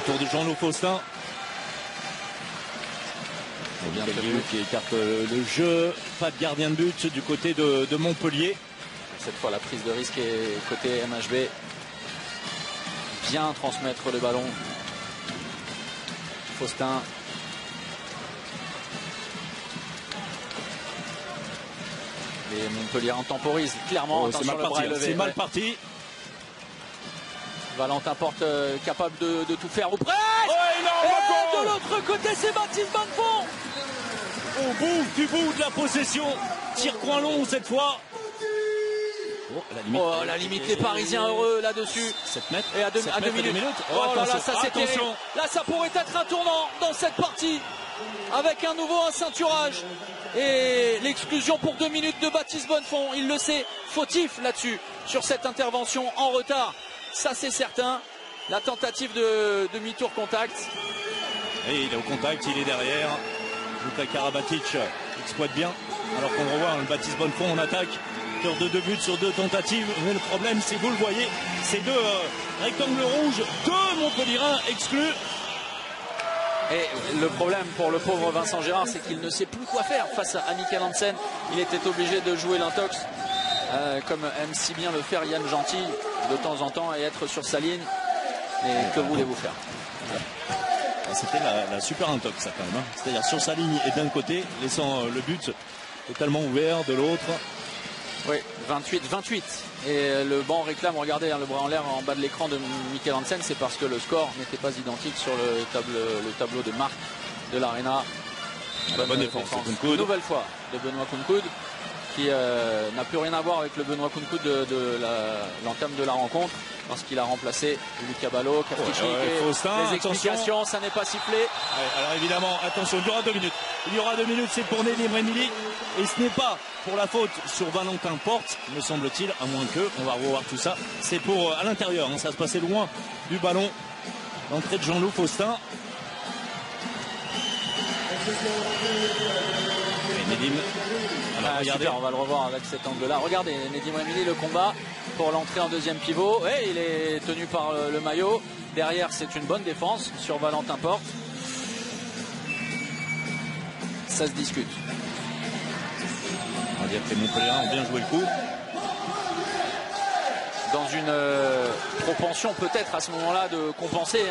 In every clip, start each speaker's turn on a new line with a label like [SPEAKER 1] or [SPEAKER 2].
[SPEAKER 1] retour de Jean-Loup Faustin. Bien qui écarte le jeu. Pas de gardien de but du côté de Montpellier.
[SPEAKER 2] Cette fois, la prise de risque est côté MHB. Bien transmettre le ballon. Faustin. Et Montpellier en temporise clairement.
[SPEAKER 1] C'est mal parti. C'est mal parti.
[SPEAKER 2] Valentin Porte capable de tout faire au presse.
[SPEAKER 1] Et
[SPEAKER 2] de l'autre côté, c'est Baptiste Bonnefond.
[SPEAKER 1] Au bout de la possession. Tir coin long cette fois.
[SPEAKER 2] La limite, les Parisiens heureux là-dessus.
[SPEAKER 1] 7 mètres.
[SPEAKER 2] Et à 2 minutes. Oh là là, ça c'était. Là, ça pourrait être un tournant dans cette partie. Avec un nouveau ceinturage. Et l'exclusion pour 2 minutes de Baptiste Bonnefond. Il le sait, fautif là-dessus. Sur cette intervention en retard. Ça c'est certain. La tentative de demi-tour contact.
[SPEAKER 1] Et il est au contact, il est derrière. Luka Karabatic exploite bien. Alors qu'on revoit le Baptiste Bonnefond en attaque. Sur 2 buts sur 2 tentatives. Mais le problème, c'est vous le voyez, ces 2 rectangles rouges, 2 Montpellierins exclus.
[SPEAKER 2] Et le problème pour le pauvre Vincent Gérard, c'est qu'il ne sait plus quoi faire face à Michael Hansen. Il était obligé de jouer l'intox, comme aime si bien le faire Yann Gentil de temps en temps, et être sur sa ligne. Et que voulez-vous faire?
[SPEAKER 1] C'était la super intox, ça quand même. Hein. C'est-à-dire sur sa ligne et d'un côté, laissant le but totalement ouvert de l'autre.
[SPEAKER 2] Oui, 28. Et le banc réclame, regardez le bras en l'air en bas de l'écran de Michael Hansen, c'est parce que le score n'était pas identique sur le tableau de marque de l'Arena.
[SPEAKER 1] Bonne défense.
[SPEAKER 2] Une nouvelle fois de Benoît Kounkoud, qui n'a plus rien à voir avec le Benoît Kounkoud de l'entame de la rencontre, parce qu'il a remplacé Lucas Ballot, Capricci. Les explications, attention. Ça n'est pas sifflé.
[SPEAKER 1] Alors évidemment, attention, il y aura 2 minutes. Il y aura 2 minutes, c'est pour Nedim Remili. Et ce n'est pas pour la faute sur Valentin Porte, me semble-t-il, à moins que, on va revoir tout ça. C'est pour à l'intérieur, hein, ça se passait loin du ballon. L'entrée de Jean-Loup Faustin. Et Nedim.
[SPEAKER 2] Regardez, on va le revoir avec cet angle-là. Regardez, Nedim Remili, le combat pour l'entrée en deuxième pivot. Et il est tenu par le maillot. Derrière, c'est une bonne défense sur Valentin Porte. Ça se discute.
[SPEAKER 1] On va dire que les Montpellierins ont bien joué le coup.
[SPEAKER 2] Dans une propension peut-être à ce moment-là de compenser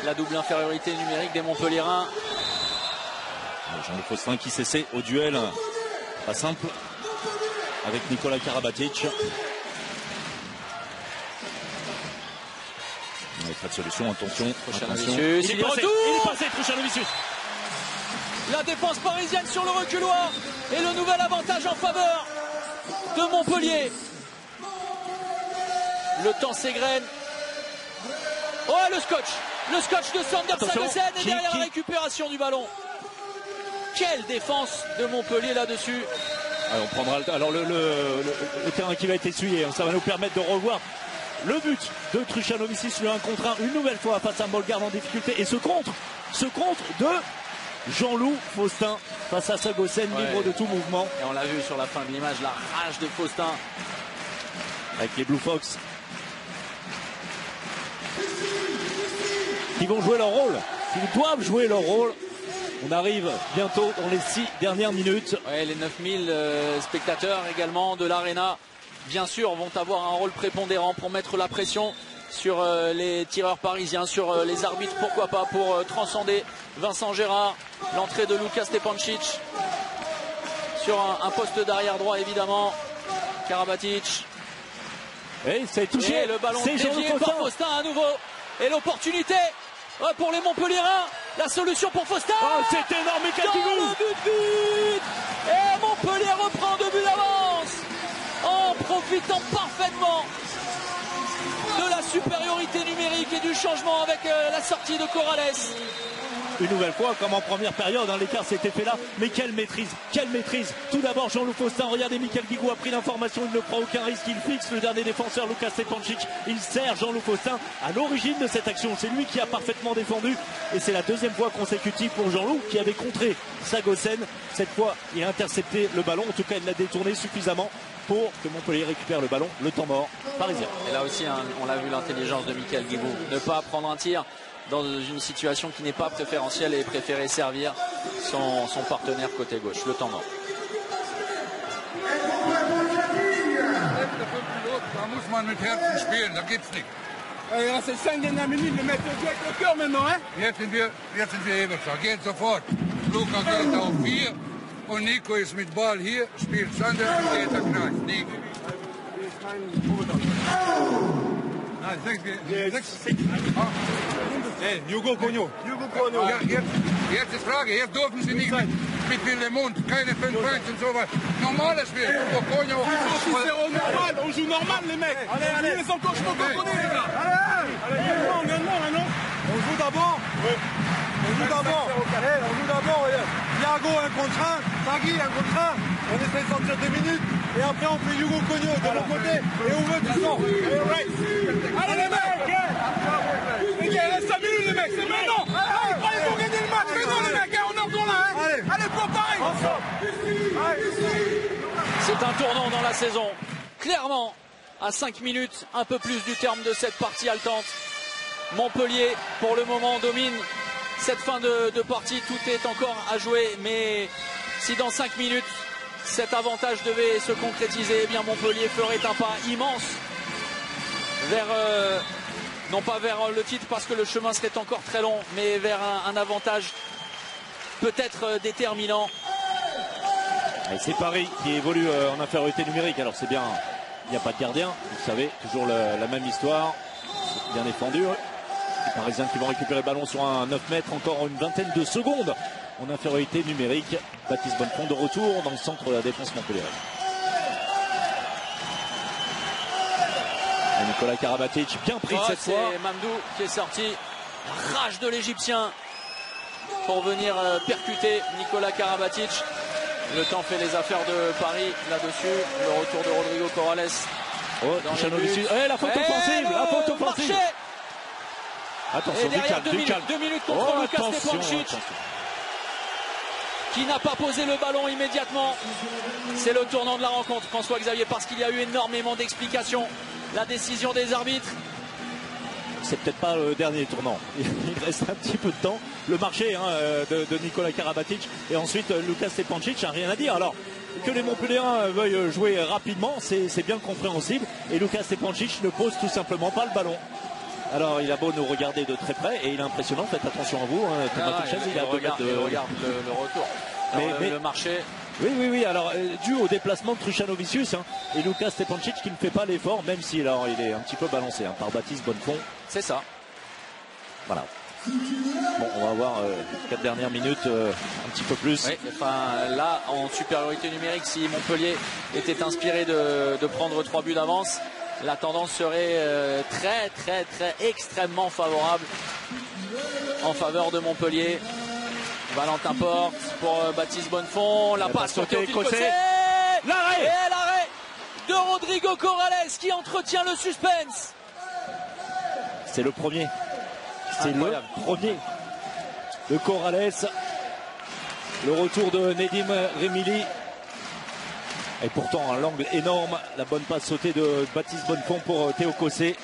[SPEAKER 2] la double infériorité numérique des Montpellierins.
[SPEAKER 1] Jean-Loup Faustin qui s'essaie au duel. Pas simple. Avec Nicolas Karabatic. Il n'y a pas de solution, attention.
[SPEAKER 2] Il est
[SPEAKER 1] passé, Truchanovicius.
[SPEAKER 2] La défense parisienne sur le reculoir. Et le nouvel avantage en faveur de Montpellier. Le temps s'égrène. Oh, le scotch de Sander Sagosen et derrière la récupération du ballon. Quelle défense de Montpellier là-dessus.
[SPEAKER 1] Alors, on prendra le terrain qui va être essuyé. Ça va nous permettre de revoir le but de Truchanovicius, le 1 contre 1 une nouvelle fois face à Molgarde en difficulté. Et ce contre de Jean-Loup Faustin face à Sagosen, libre de tout mouvement.
[SPEAKER 2] Et on l'a vu sur la fin de l'image, la rage de Faustin.
[SPEAKER 1] Avec les Blue Fox qui vont jouer leur rôle, qui doivent jouer leur rôle. On arrive bientôt dans les 6 dernières minutes.
[SPEAKER 2] Ouais, les 9000 spectateurs également de l'Arena, bien sûr, vont avoir un rôle prépondérant pour mettre la pression sur les tireurs parisiens, sur les arbitres, pourquoi pas, pour transcender Vincent Gérard. L'entrée de Luka Stepancic sur un poste d'arrière droit, évidemment. Karabatic.
[SPEAKER 1] Et c'est touché.
[SPEAKER 2] Et le ballon dévié par Faustin à nouveau. Et l'opportunité pour les Montpellierins. La solution pour Faustin.
[SPEAKER 1] Oh, c'est énorme,
[SPEAKER 2] but. Et Montpellier reprend 2 buts d'avance en profitant parfaitement de la supériorité numérique et du changement avec la sortie de Corrales.
[SPEAKER 1] Une nouvelle fois, comme en première période, l'écart s'était fait là, mais quelle maîtrise. Tout d'abord Jean-Loup Faustin, regardez, Michael Guigou a pris l'information, il ne prend aucun risque, il fixe le dernier défenseur Luka Stepancic, il sert Jean-Loup Faustin à l'origine de cette action, c'est lui qui a parfaitement défendu, et c'est la 2e fois consécutive pour Jean-Loup qui avait contré Sagosen. Cette fois il a intercepté le ballon, en tout cas il l'a détourné suffisamment pour que Montpellier récupère le ballon, le temps mort parisien.
[SPEAKER 2] Et là aussi, on l'a vu, l'intelligence de Michael Guigou, ne pas prendre un tir dans une situation qui n'est pas préférentielle et préférer servir son partenaire côté gauche, le tendant.
[SPEAKER 3] Da muss man mit Herzen spielen, da gibt's nichts.
[SPEAKER 4] C'est 5 dernières minutes, le mec joue avec le cœur maintenant, hein?
[SPEAKER 3] Jetzt sind wir Eberstadt. Geht sofort. Luca geht auf 4 und Nico ist mit Ball hier, spielt Sander und geht er knallt. Nico. Nein, 6.
[SPEAKER 4] Hey, Hugo Cogno.
[SPEAKER 3] Ja, jetzt ist Frage, jetzt dürfen sie nicht mit Willemund, keine 5-1 und sowas. Normales Spiel. Cogno.
[SPEAKER 4] On joue normal, les mecs. Allez, les encore, je peux comprendre, les gars. Allez, maintenant.
[SPEAKER 5] On joue d'abord. Oui. On joue d'abord. Thiago un contre 1, Tagui un contre 1. On essaie de sortir 2 minutes. Et après on fait Hugo Cogno de l'autre côté. Et on veut du sang.
[SPEAKER 4] Allez les mecs. Les gars, il reste 5 minutes les mecs, c'est maintenant. Allez, croyez pour gagner le match. Maintenant les mecs, on est encore là. Allez, préparez.
[SPEAKER 2] C'est un tournant dans la saison. Clairement, à 5 minutes, un peu plus du terme de cette partie haletante. Montpellier, pour le moment, domine cette fin de partie. Tout est encore à jouer, mais si dans 5 minutes, cet avantage devait se concrétiser, eh bien Montpellier ferait un pas immense vers, non pas vers le titre parce que le chemin serait encore très long, mais vers un avantage peut-être déterminant.
[SPEAKER 1] Et c'est Paris qui évolue en infériorité numérique. Alors c'est bien, il n'y a pas de gardien, vous savez, toujours la même histoire. Bien défendu. Les Parisiens qui vont récupérer le ballon sur un 9 mètres, encore une vingtaine de secondes en infériorité numérique. Baptiste Bonnefond de retour dans le centre de la défense Montpellier. Nicolas Karabatic bien pris cette fois.
[SPEAKER 2] C'est Mamdou qui est sorti. La rage de l'Égyptien pour venir percuter Nicolas Karabatic. Le temps fait les affaires de Paris là-dessus. Le retour de Rodrigo Corrales.
[SPEAKER 1] La faute offensive. Attention,
[SPEAKER 2] et derrière 2 minutes contre Lucas Stepancic qui n'a pas posé le ballon immédiatement. C'est le tournant de la rencontre, François-Xavier, parce qu'il y a eu énormément d'explications. La décision des arbitres.
[SPEAKER 1] C'est peut-être pas le dernier tournant. Il reste un petit peu de temps. Le marché de Nicolas Karabatic et ensuite Lucas Stepancic n'a rien à dire. Alors que les Montpelliérains veuillent jouer rapidement, c'est bien compréhensible. Et Lucas Stepancic ne pose tout simplement pas le ballon. Alors il a beau nous regarder de très près et il est impressionnant, faites attention à vous, Thomas Tuchel, il a 2 mètres de...
[SPEAKER 2] regarde le retour. Alors, mais le marché.
[SPEAKER 1] Oui, alors dû au déplacement de Truchanovicius et Lucas Stepancic qui ne fait pas l'effort, même si alors il est un petit peu balancé par Baptiste Bonnefond.
[SPEAKER 2] C'est ça.
[SPEAKER 1] Voilà. Bon, on va voir 4 dernières minutes, un petit peu plus.
[SPEAKER 2] Oui, enfin, là, en supériorité numérique, si Montpellier était inspiré de prendre 3 buts d'avance, la tendance serait très extrêmement favorable en faveur de Montpellier. Valentin Porte pour Baptiste Bonnefond, la passe sur Théophile Cossé,
[SPEAKER 1] l'arrêt
[SPEAKER 2] et l'arrêt de Rodrigo Corrales qui entretient le suspense.
[SPEAKER 1] C'est le premier, de Corrales. Le retour de Nedim Remili. Et pourtant un l'angle énorme, la bonne passe sautée de Baptiste Bonnefond pour Théo Cossé.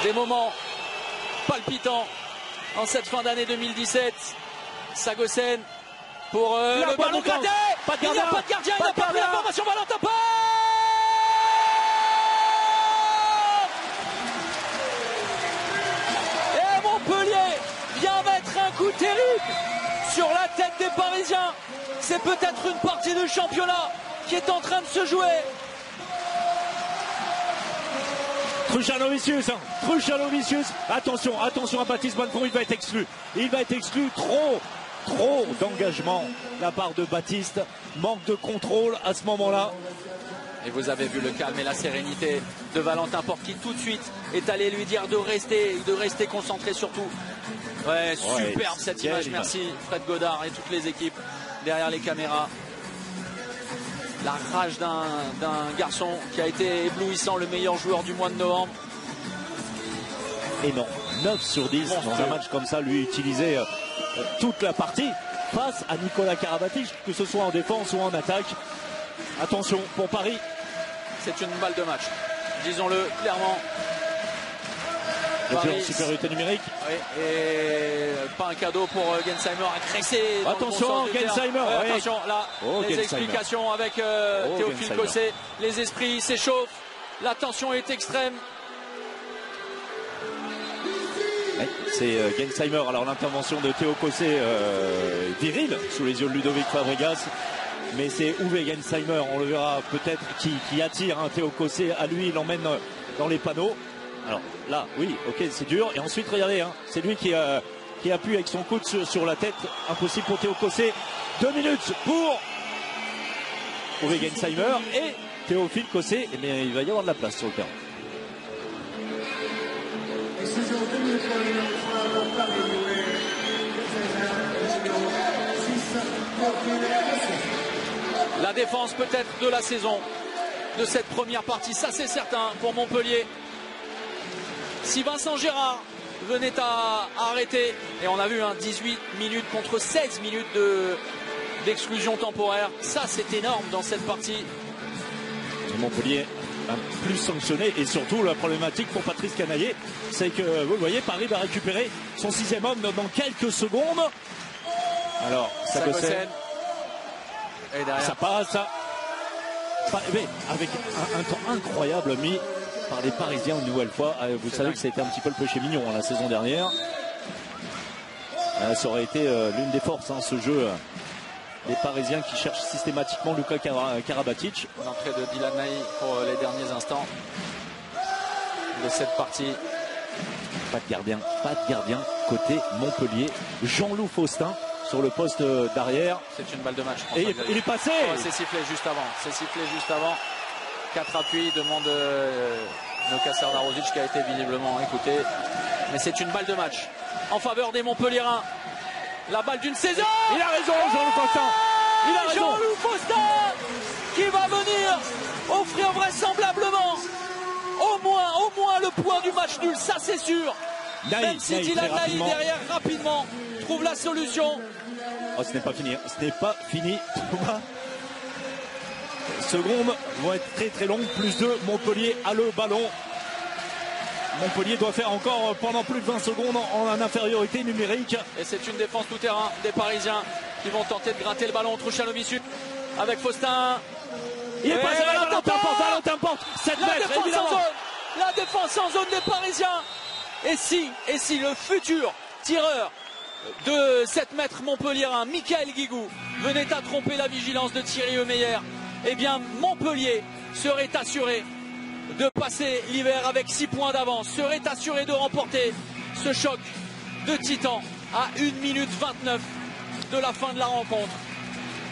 [SPEAKER 2] Des moments palpitants en cette fin d'année 2017. Sagosen pour le ballon gratté. Il n'y a pas de gardien, il n'a pas pris la formation. Valentin Porte. Et Montpellier vient mettre un coup terrible sur la tête des Parisiens. C'est peut-être une partie du championnat qui est en train de se jouer.
[SPEAKER 1] Truchanovicius, attention à Baptiste Bonnefond, il va être exclu, trop d'engagement de la part de Baptiste, manque de contrôle à ce moment-là.
[SPEAKER 2] Et vous avez vu le calme et la sérénité de Valentin Porte qui tout de suite est allé lui dire de rester concentré surtout. Ouais, superbe cette image, merci Fred Godard et toutes les équipes derrière les caméras. La rage d'un garçon qui a été éblouissant, le meilleur joueur du mois de novembre.
[SPEAKER 1] Et non, 9 sur 10 dans un match comme ça, lui utiliser toute la partie face à Nicolas Karabatic, que ce soit en défense ou en attaque. Attention pour Paris.
[SPEAKER 2] c'est une balle de match. Disons-le clairement.
[SPEAKER 1] Paris, supériorité numérique.
[SPEAKER 2] Oui, et pas un cadeau pour Gensheimer agressé.
[SPEAKER 1] Attention, Gensheimer.
[SPEAKER 2] Oui. Attention, là, les explications avec Théophile Cosset. Les esprits s'échauffent. La tension est extrême.
[SPEAKER 1] C'est Gensheimer. Alors l'intervention de Théo Cosset virile sous les yeux de Ludovic Fabregas. Mais c'est Uwe Gensheimer, on le verra peut-être, qui attire Théo Cosset. À lui, il l'emmène dans les panneaux. Alors là, oui, ok, c'est dur. Et ensuite, regardez, c'est lui qui appuie avec son coude sur la tête. Impossible pour Théo Cosset. 2 minutes pour Uwe Gensheimer et Théophile Cosset. Eh bien, il va y avoir de la place sur le terrain.
[SPEAKER 2] La défense peut-être de la saison, de cette première partie, ça c'est certain pour Montpellier. Si Vincent Gérard venait à arrêter, et on a vu 18 minutes contre 16 minutes d'exclusion temporaire, ça c'est énorme dans cette partie.
[SPEAKER 1] Montpellier plus sanctionné, et surtout la problématique pour Patrice Canaillé, c'est que vous le voyez, Paris va récupérer son 6e homme dans quelques secondes. Alors Sagosen,
[SPEAKER 2] et derrière
[SPEAKER 1] ça passe, avec un temps incroyable mis par les Parisiens une nouvelle fois. Vous savez que c'était un petit peu le péché mignon la saison dernière. Ça aurait été l'une des forces, ce jeu des Parisiens qui cherchent systématiquement Luka Karabatic.
[SPEAKER 2] L'entrée de Dylan Naï pour les derniers instants de cette partie.
[SPEAKER 1] Pas de gardien côté Montpellier. Jean-Loup Faustin sur le poste d'arrière.
[SPEAKER 2] C'est une balle de match.
[SPEAKER 1] Et il est passé.
[SPEAKER 2] C'est sifflé juste avant. 4 appuis, demande Noka Serdarovic qui a été visiblement écouté. Mais c'est une balle de match en faveur des Montpelliérains. La balle d'une saison.
[SPEAKER 1] Il a raison, Jean-Loup Faustin. Il a raison.
[SPEAKER 2] Jean-Loup Faustin qui va venir offrir vraisemblablement au moins le point du match nul, ça c'est sûr. Même si Dylan Naï derrière rapidement trouve la solution.
[SPEAKER 1] Oh, ce n'est pas fini. Ce n'est pas fini, Thomas. Secondes vont être très très longues. Plus 2, Montpellier a le ballon. Montpellier doit faire encore pendant plus de 20 secondes en infériorité numérique.
[SPEAKER 2] Et c'est une défense tout terrain des Parisiens qui vont tenter de gratter le ballon entre Chalomisu avec Faustin.
[SPEAKER 1] Il est passé, Valentin Porte. 7 mètres, évidemment.
[SPEAKER 2] La défense en zone des Parisiens. Et si le futur tireur de 7 mètres montpelliérain, Michael Guigou, venait à tromper la vigilance de Thierry Emeyer, eh bien Montpellier serait assuré de passer l'hiver avec 6 points d'avance, serait assuré de remporter ce choc de titan à 1 minute 29 de la fin de la rencontre.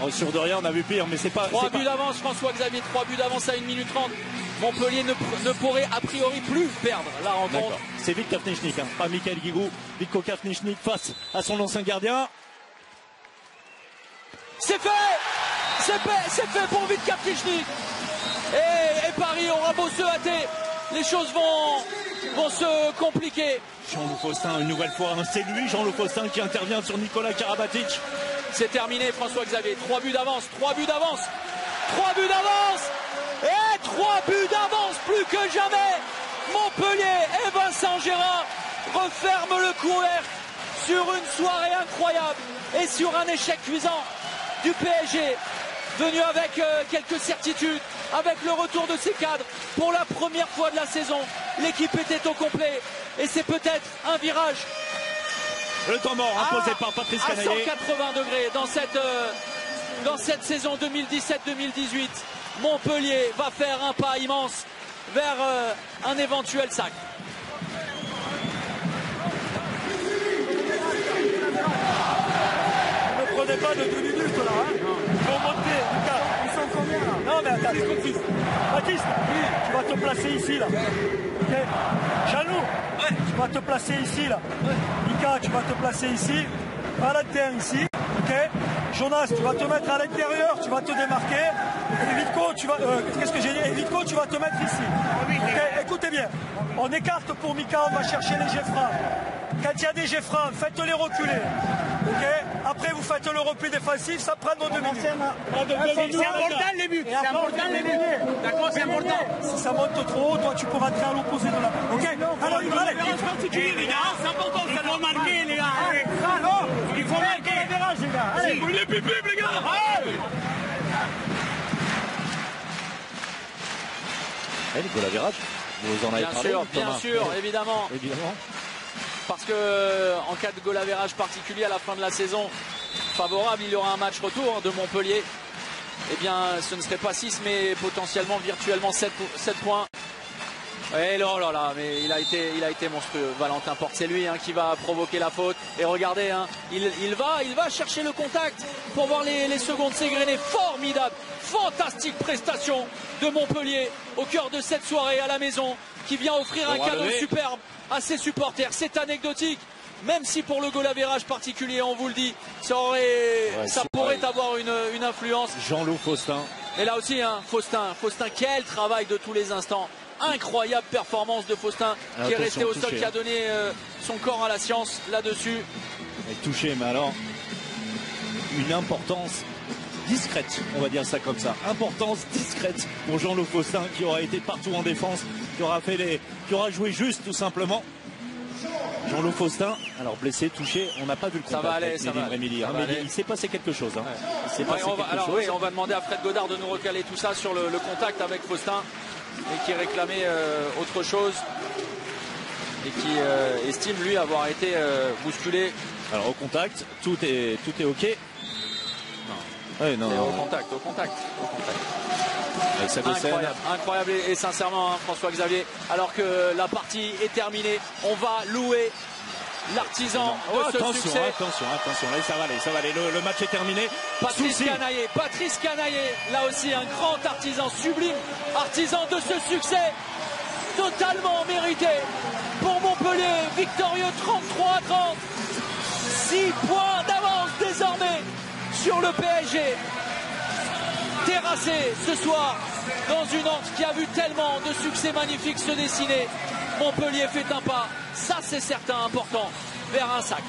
[SPEAKER 1] Oh, sûr de rien, on a vu pire, mais c'est pas...
[SPEAKER 2] 3 buts d'avance, François-Xavier, 3 buts d'avance à 1 minute 30. Montpellier ne pourrait a priori plus perdre la rencontre.
[SPEAKER 1] C'est Vitka Fnichnik, pas Michael Guigou. Vitka Fnichnik face à son ancien gardien.
[SPEAKER 2] C'est fait. C'est fait pour Vitka Fnichnik. Et Paris aura beau se hâter, les choses vont se compliquer.
[SPEAKER 1] Jean-Loup Faustin, une nouvelle fois, c'est lui, Jean-Loup Faustin, qui intervient sur Nicolas Karabatic.
[SPEAKER 2] C'est terminé, François-Xavier. 3 buts d'avance. Et 3 buts d'avance, plus que jamais. Montpellier et Vincent Gérard referment le couvercle sur une soirée incroyable et sur un échec cuisant du PSG, venu avec quelques certitudes, avec le retour de ses cadres. Pour la première fois de la saison, l'équipe était au complet et c'est peut-être un virage.
[SPEAKER 1] Le temps mort imposé par Patrice Canaillé.
[SPEAKER 2] À 180 degrés dans cette saison 2017-2018. Montpellier va faire un pas immense vers un éventuel sacre.
[SPEAKER 6] Ne prenez pas de 2 minutes là, hein. Ils vont monter, Lucas. Ils sont combien là? Non mais attends, Baptiste, tu vas te placer ici là. Ok. Jean-Loup, tu vas te placer ici là. Mika, tu vas te placer ici. Valentin ici. Ok. Jonas, tu vas te mettre à l'intérieur, tu vas te démarquer. Et Vitko, tu vas. Qu'est-ce que j'ai dit? Et Vitko, tu vas te mettre ici. Ok. Écoutez bien. On écarte pour Mika, on va chercher les jets francs. Quand il y a des jets francs, faites-les reculer. Ok. Après, vous faites le repli défensif, ça prend nos 2 minutes.
[SPEAKER 4] C'est important les buts. C'est important les buts. D'accord, c'est important.
[SPEAKER 6] Si ça monte trop haut, toi, tu peux rentrer à l'opposé de la. Ok. Alors,
[SPEAKER 4] les gars, c'est important, ça doit marquer, les gars. Il faut marquer.
[SPEAKER 6] Les gars. Allez.
[SPEAKER 4] Il est pipip, les gars.
[SPEAKER 1] Nicolas Virage, vous en avez parlé.
[SPEAKER 2] Bien sûr, évidemment. Parce que en cas de goal average particulier à la fin de la saison favorable, il y aura un match retour de Montpellier. Eh bien, ce ne serait pas 6, mais potentiellement, virtuellement 7 points. Et là, mais il a été monstrueux. Valentin Porte, c'est lui qui va provoquer la faute. Et regardez, il va chercher le contact pour voir les secondes s'égrener. Formidable, fantastique prestation de Montpellier au cœur de cette soirée à la maison, qui vient offrir un cadeau superbe à ses supporters. C'est anecdotique, même si pour le goal average particulier, on vous le dit, ça pourrait avoir une influence.
[SPEAKER 1] Jean-Loup Faustin.
[SPEAKER 2] Et là aussi, Faustin, quel travail de tous les instants. Incroyable performance de Faustin, qui est resté au sol, qui a donné son corps à la science là-dessus.
[SPEAKER 1] Il est touché, mais alors une importance discrète, on va dire ça comme ça. Importance discrète pour Jean-Loup Faustin, qui aura été partout en défense, qui aura joué juste tout simplement. Jean-Loup Faustin, alors blessé, touché, on n'a pas vu le contact.
[SPEAKER 2] Ça va aller, ça va.
[SPEAKER 1] Il s'est passé quelque chose.
[SPEAKER 2] On va demander à Fred Godard de nous recaler tout ça sur le contact avec Faustin, et qui réclamait autre chose, et qui estime lui avoir été bousculé.
[SPEAKER 1] Alors au contact, tout est ok. Non.
[SPEAKER 2] Au contact. Incroyable et sincèrement, François Xavier, alors que la partie est terminée, on va louer l'artisan de ce succès.
[SPEAKER 1] Attention, là, ça va aller. Le match est terminé.
[SPEAKER 2] Patrice Canaillé, là aussi un grand artisan, sublime artisan de ce succès, totalement mérité pour Montpellier, victorieux 33-30, 6 points d'avance désormais sur le PSG. Terrassé ce soir dans une Nantes qui a vu tellement de succès magnifiques se dessiner. Montpellier fait un pas, ça c'est certain, important, vers un sac.